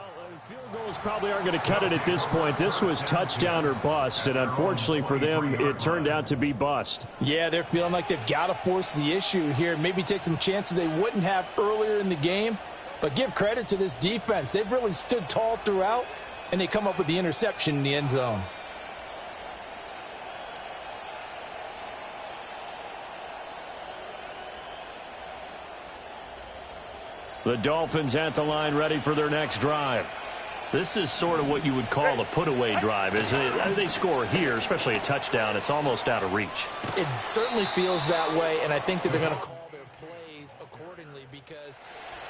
field goals probably aren't going to cut it at this point. This was touchdown or bust, and unfortunately for them, it turned out to be bust. Yeah, they're feeling like they've got to force the issue here. Maybe take some chances they wouldn't have earlier in the game. But give credit to this defense. They've really stood tall throughout, and they come up with the interception in the end zone. The Dolphins at the line ready for their next drive. This is sort of what you would call a put-away drive, isn't it? They score here, especially a touchdown. It's almost out of reach. It certainly feels that way, and I think that they're going to call their plays accordingly because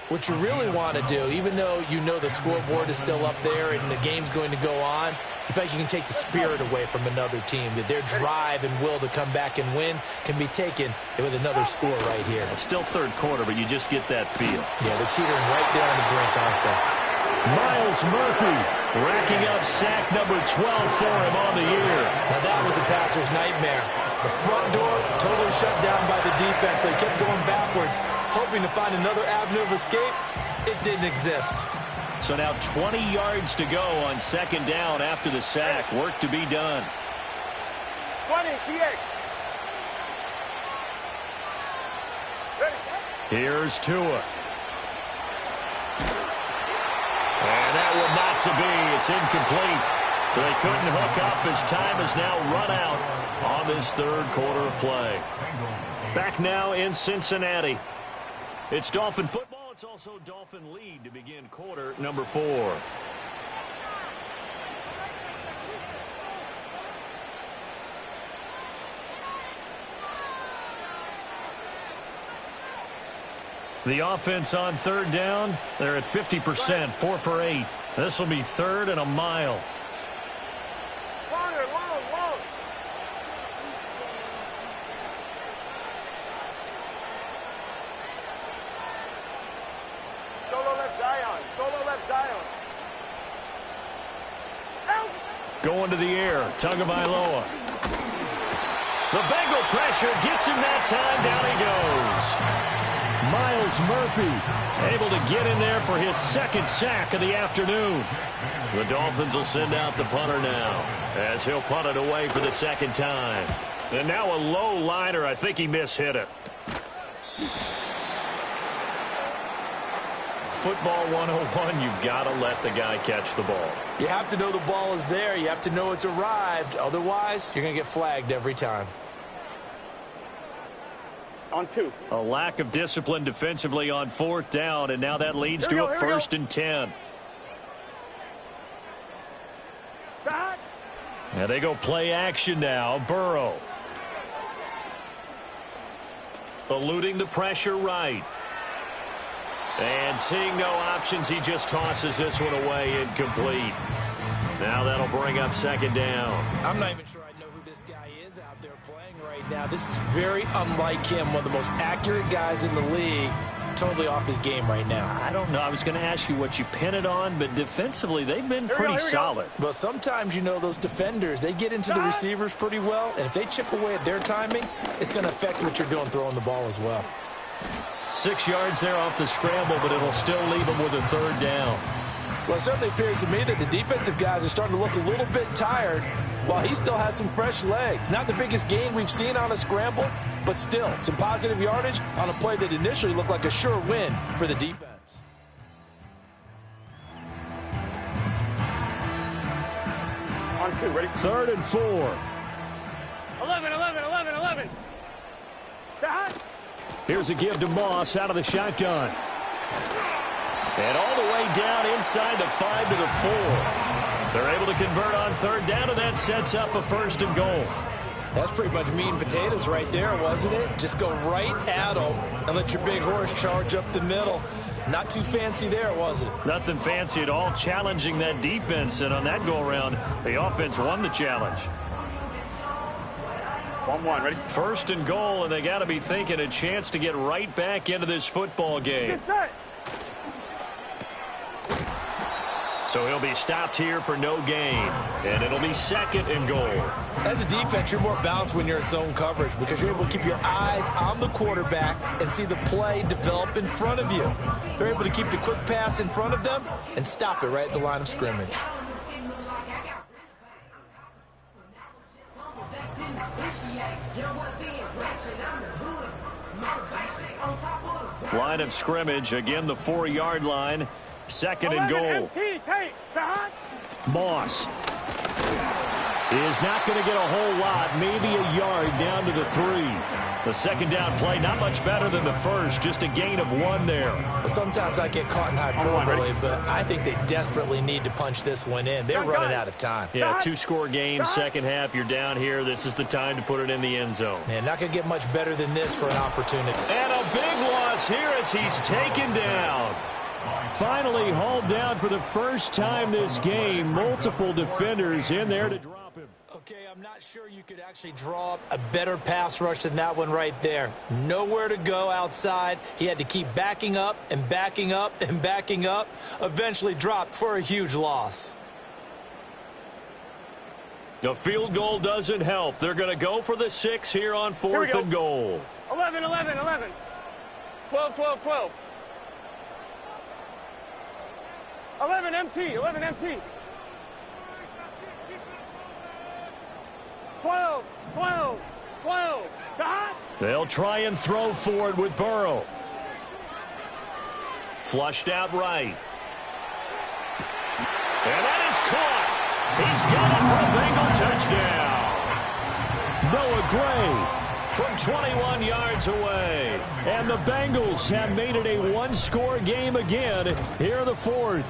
what you really want to do, even though you know the scoreboard is still up there and the game's going to go on, you feel like you can take the spirit away from another team, that their drive and will to come back and win can be taken with another score right here. It's still third quarter, but you just get that feel. Yeah, they're teetering right there on the brink, aren't they? Miles Murphy racking up sack number 12 for him on the year. Now that was a passer's nightmare. The front door totally shut down by the defense. They kept going backwards, hoping to find another avenue of escape. It didn't exist. So now 20 yards to go on second down after the sack. Work to be done. 20, TX. Ready. Here's Tua. to be. It's incomplete. So they couldn't hook up as time is now run out on this third quarter of play. Back now in Cincinnati. It's Dolphin football. It's also Dolphin lead to begin quarter number 4. The offense on third down, they're at 50%, 4 for 8. This will be third and a mile. Longer, long. Solo left Zion. Out. Going to the air, Tagovailoa. The Bengal pressure gets him that time, down he goes. Miles Murphy able to get in there for his second sack of the afternoon. The Dolphins will send out the punter now as he'll punt it away for the second time. And now a low liner. I think he mishit it. Football 101, you've got to let the guy catch the ball. You have to know the ball is there. You have to know it's arrived. Otherwise, you're going to get flagged every time. On 2. A lack of discipline defensively on fourth down, and now that leads to a 1st and 10. And they go play action now. Burrow. Eluding the pressure right. And seeing no options, he just tosses this one away, incomplete. Now that'll bring up second down. I'm not even sure I know who this guy is out there playing right now. This is very unlike him, one of the most accurate guys in the league. Totally off his game right now. I don't know. I was going to ask you what you pin it on, but defensively, they've been pretty solid. Well, sometimes, you know, those defenders, they get into the receivers pretty well, and if they chip away at their timing, it's going to affect what you're doing throwing the ball as well. 6 yards there off the scramble, but it'll still leave them with a third down. Well, it certainly appears to me that the defensive guys are starting to look a little bit tired while he still has some fresh legs. Not the biggest gain we've seen on a scramble, but still some positive yardage on a play that initially looked like a sure win for the defense. On 2, ready? 3rd and 4. 11. Here's a give to Moss out of the shotgun. And all the way down inside the 5 to the 4. They're able to convert on third down, and that sets up a 1st and goal. That's pretty much meat and potatoes right there, wasn't it? Just go right at them and let your big horse charge up the middle. Not too fancy there, was it? Nothing fancy at all, challenging that defense. And on that go-around, the offense won the challenge. 1-1, ready? 1st and goal, and they got to be thinking a chance to get right back into this football game. Get set. So he'll be stopped here for no gain, and it'll be 2nd and goal. As a defense, you're more balanced when you're in zone coverage because you're able to keep your eyes on the quarterback and see the play develop in front of you. They're able to keep the quick pass in front of them and stop it right at the line of scrimmage. Line of scrimmage, again the 4-yard line. 2nd and goal. Moss is not going to get a whole lot, maybe a yard down to the 3. The second down play, not much better than the first, just a gain of 1 there. Well, sometimes I get caught in hyperbole, but I think they desperately need to punch this one in. They're running out of time. Yeah, 2-score game, second half, you're down here. This is the time to put it in the end zone. Man, not going to get much better than this for an opportunity. And a big loss here as he's taken down. Finally hauled down for the first time this game. Multiple defenders in there to drop him. Okay, I'm not sure you could actually draw up a better pass rush than that one right there. Nowhere to go outside. He had to keep backing up and backing up and backing up. Eventually dropped for a huge loss. The field goal doesn't help. They're going to go for the 6 here on 4th and goal. 11. 12. 11 MT. 12. They'll try and throw for it with Burrow. Flushed out right. And that is caught. He's got it for a Bengal touchdown. Noah Gray from 21 yards away. And the Bengals have made it a one-score game again here in the fourth.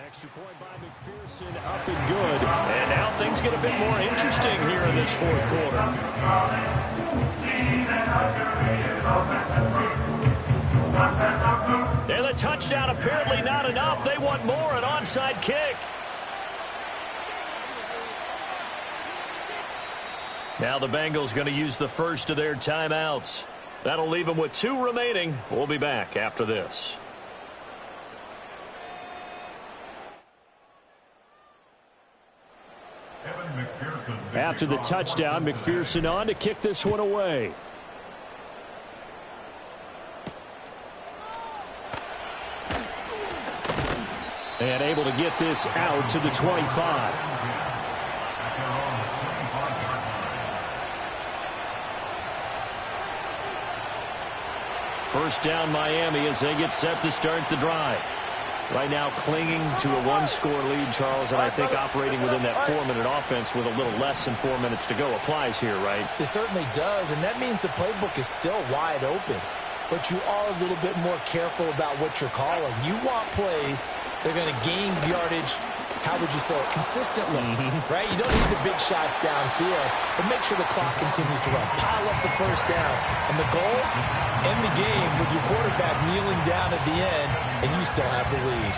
Extra point by McPherson, up and good. And now things get a bit more interesting here in this fourth quarter. And the touchdown apparently not enough. They want more, an onside kick. Now the Bengals going to use the first of their timeouts. That'll leave them with 2 remaining. We'll be back after this. After the touchdown, McPherson on to kick this one away. And able to get this out to the 25. First down Miami as they get set to start the drive. Right now clinging to a one-score lead, Charles, and I think operating within that 4-minute offense with a little less than 4 minutes to go applies here, right? It certainly does, and that means the playbook is still wide open. But you are a little bit more careful about what you're calling. You want plays that are going to gain yardage, how would you say it, consistently, right? You don't need the big shots downfield, but make sure the clock continues to run. Pile up the first downs. And the goal, end the game with your quarterback kneeling down at the end, and you still have the lead.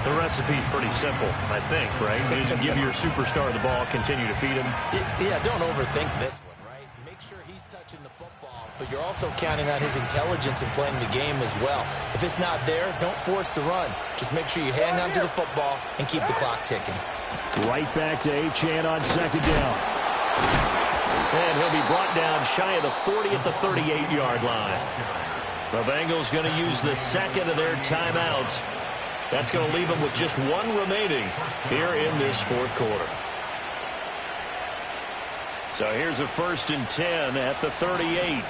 The recipe's pretty simple, I think, right? You just give your superstar the ball, continue to feed him. Yeah, don't overthink this one, right? Make sure he's touching the football, but you're also counting on his intelligence in playing the game as well. If it's not there, don't force the run. Just make sure you hang on to the football and keep the clock ticking. Right back to Achane on second down. And he'll be brought down shy of the 40 at the 38-yard line. The Bengals going to use the second of their timeouts. That's going to leave them with just 1 remaining here in this fourth quarter. So here's a 1st and 10 at the 38.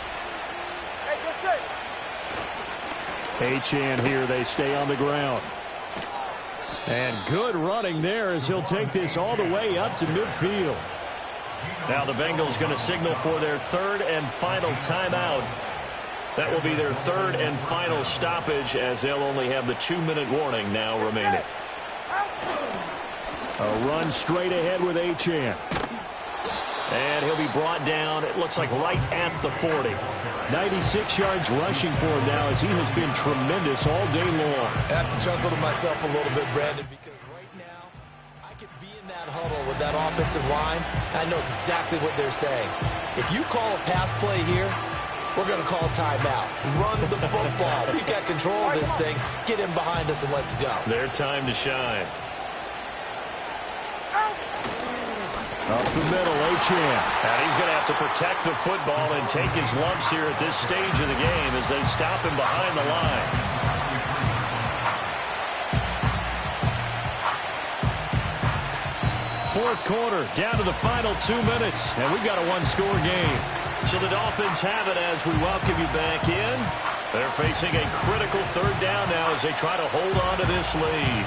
Achane here, they stay on the ground. And good running there as he'll take this all the way up to midfield. Now the Bengals going to signal for their 3rd and final timeout. That will be their 3rd and final stoppage as they'll only have the 2-minute warning now remaining. A run straight ahead with Achane. And he'll be brought down, it looks like right at the 40. 96 yards rushing for him now as he has been tremendous all day long. I have to chuckle to myself a little bit, Brandon, because right now I could be in that huddle with that offensive line, and I know exactly what they're saying. If you call a pass play here, we're going to call timeout. Run the football. We've got control of this thing. Get in behind us and let's go. Their time to shine. Up the middle, Achane. And he's going to have to protect the football and take his lumps here at this stage of the game as they stop him behind the line. Fourth quarter, down to the final 2 minutes, and we've got a one-score game. So the Dolphins have it as we welcome you back in. They're facing a critical 3rd down now as they try to hold on to this lead.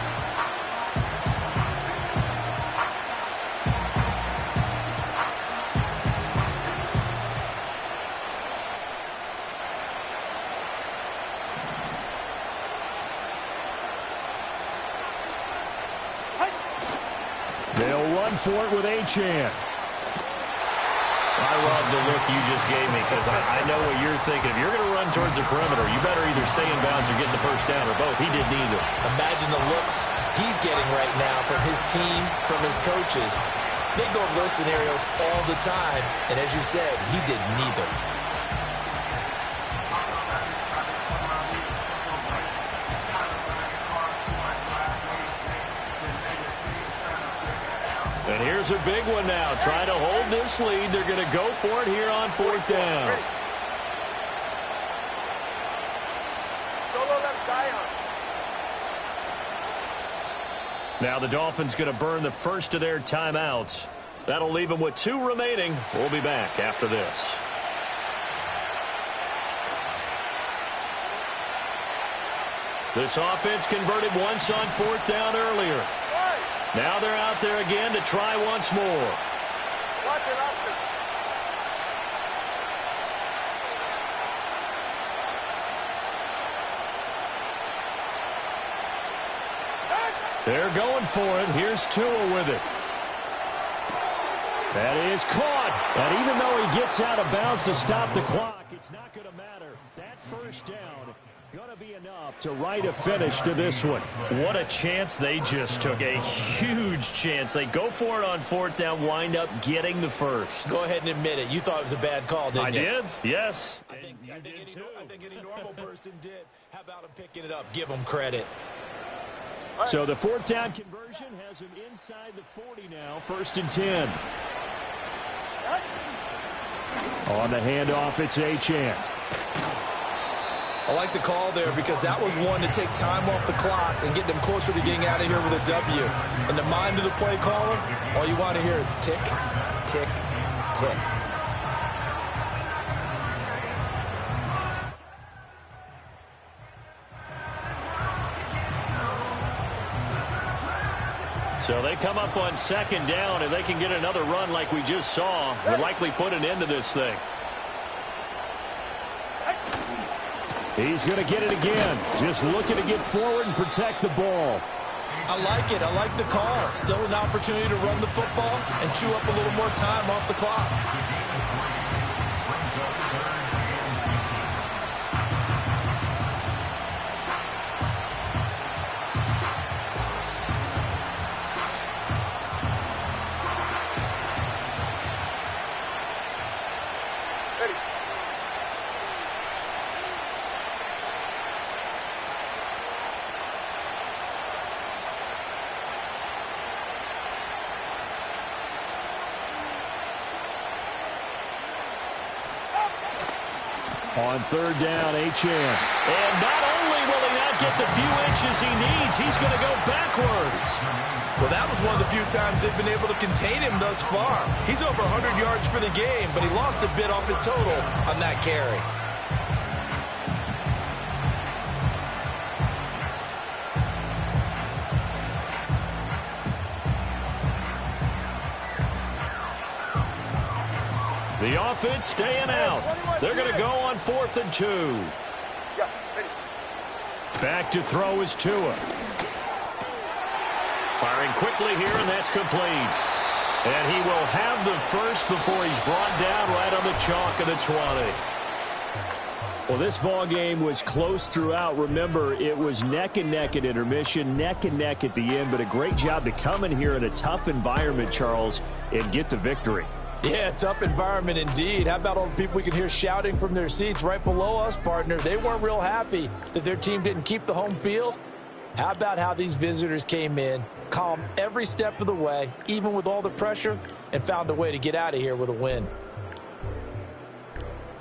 They'll run for it with Achane. I love the look you just gave me because I know what you're thinking. If you're going to run towards the perimeter, you better either stay in bounds or get the first down or both. He did neither. Imagine the looks he's getting right now from his team, from his coaches. They go over those scenarios all the time, and as you said, he did neither. And here's a big one now. Trying to hold this lead. They're going to go for it here on 4th down. Now the Dolphins going to burn the first of their timeouts. That'll leave them with 2 remaining. We'll be back after this. This offense converted once on 4th down earlier. Now they're out there again to try once more. Watch it, Austin. They're going for it. Here's Tua with it. That is caught. And even though he gets out of bounds to stop the clock, it's not going to matter. That first down going to be enough to write a finish to this one. What a chance they just took. A huge chance. They go for it on 4th down, wind up getting the first. Go ahead and admit it. You thought it was a bad call, didn't you? I did, yes. I think any normal person did. How about him picking it up? Give him credit. So the 4th down conversion has him inside the 40 now. 1st and 10. On the handoff, it's Achane. I like the call there because that was one to take time off the clock and get them closer to getting out of here with a W. In the mind of the play caller, all you want to hear is tick, tick, tick. So they come up on 2nd down, and they can get another run like we just saw. They'll likely put an end to this thing. He's going to get it again. Just looking to get forward and protect the ball. I like it. I like the call. Still an opportunity to run the football and chew up a little more time off the clock. On 3rd down, Achane. And not only will he not get the few inches he needs, he's going to go backwards. Well, that was one of the few times they've been able to contain him thus far. He's over 100 yards for the game, but he lost a bit off his total on that carry. The offense staying out. They're going to go on 4th and 2. Back to throw is Tua. Firing quickly here, and that's complete. And he will have the first before he's brought down right on the chalk of the 20. Well, this ball game was close throughout. Remember, it was neck and neck at intermission, neck and neck at the end, but a great job to come in here in a tough environment, Charles, and get the victory. Yeah, tough environment indeed. How about all the people we can hear shouting from their seats right below us, partner? They weren't real happy that their team didn't keep the home field. How about how these visitors came in, calm every step of the way, even with all the pressure, and found a way to get out of here with a win.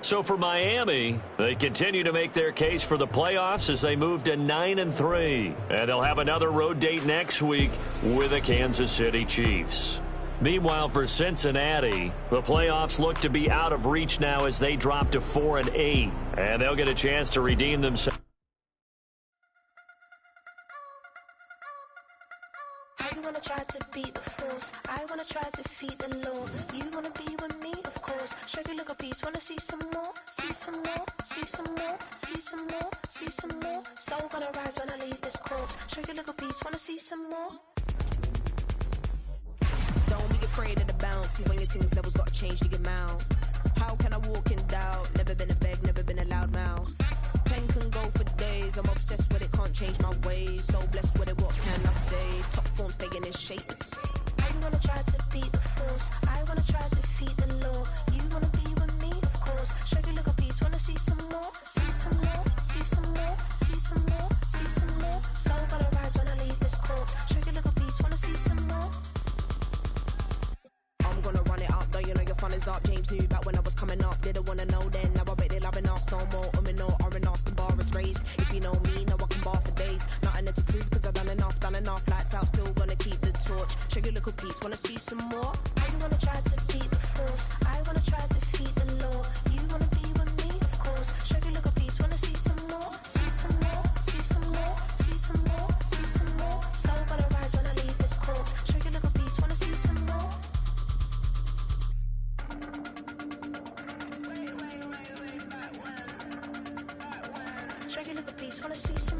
So for Miami, they continue to make their case for the playoffs as they move to 9-3. And they'll have another road date next week with the Kansas City Chiefs. Meanwhile, for Cincinnati, the playoffs look to be out of reach now as they drop to 4-8. And they'll get a chance to redeem themselves. I wanna try to beat the force. I wanna try to defeat the law. You wanna be with me, of course. Show you look a piece. Wanna see some more? See some more? See some more? See some more? See some more? Soul gonna rise when I leave this corpse. Show you look a piece. Wanna see some more? Don't be afraid of the bounce. See when your things levels gotta change to get mouth. How can I walk in doubt? Never been a beg, never been a loud mouth. Pen can go for days. I'm obsessed with it, can't change my ways. So blessed with it, what can I say? Top form staying in shape. I wanna try to beat the force. I wanna try to defeat the law. You wanna be with me, of course. Show you look a piece. Wanna see some more? See some more? See some more? See some more? See some more? Soul gonna rise when I leave this corpse. Show you look a piece. Wanna see some more? I'm gonna run it up, though you know your fun is up. James knew back when I was coming up, didn't wanna know then. Now I bet they're loving us no more. No, R&R, the bar is raised. If you know me, now I can bar for days. Nothing to prove, cause I've done enough. Lights out, still gonna keep the torch. Show you a little piece, wanna see some more? I wanna try to beat the force. I wanna try to defeat the law. You wanna be with me, of course. Show you a little piece, wanna see some more? See some more? See some more? just wanna see some